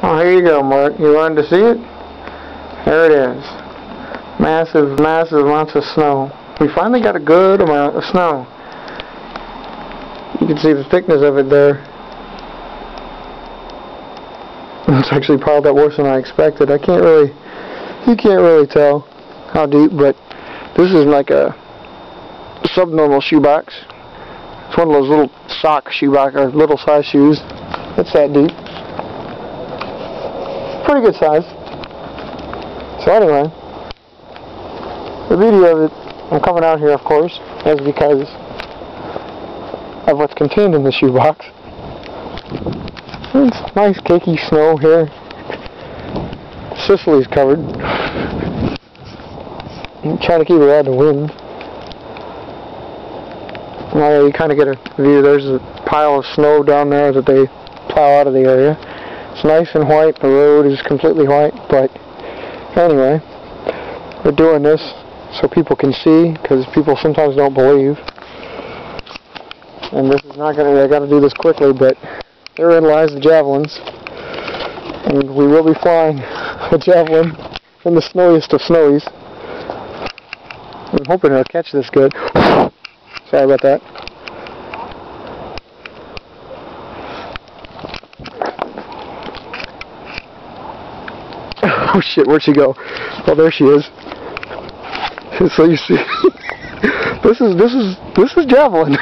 Oh, here you go, Mark. You wanted to see it? There it is. Massive, massive amounts of snow. We finally got a good amount of snow. You can see the thickness of it there. It's actually piled up worse than I expected. You can't really tell how deep, but this is like a subnormal shoebox. It's one of those little sock shoebox, or little size shoes. It's that deep. Pretty good size. So anyway, the beauty of it, I'm coming out here, of course, is because of what's contained in the shoebox. It's nice cakey snow here. Sicily's covered. I'm trying to keep it out of the wind. Well, you kind of get a view. There's a pile of snow down there that they plow out of the area. It's nice and white. The road is completely white. But anyway, we're doing this so people can see, because people sometimes don't believe. And this is not going to, I got to do this quickly, but therein lies the Javelins. And we will be flying a Javelin in the snowiest of snowies. I'm hoping it'll catch this good. Sorry about that. Oh shit, where'd she go? Oh, there she is. So you see, this is Javelin.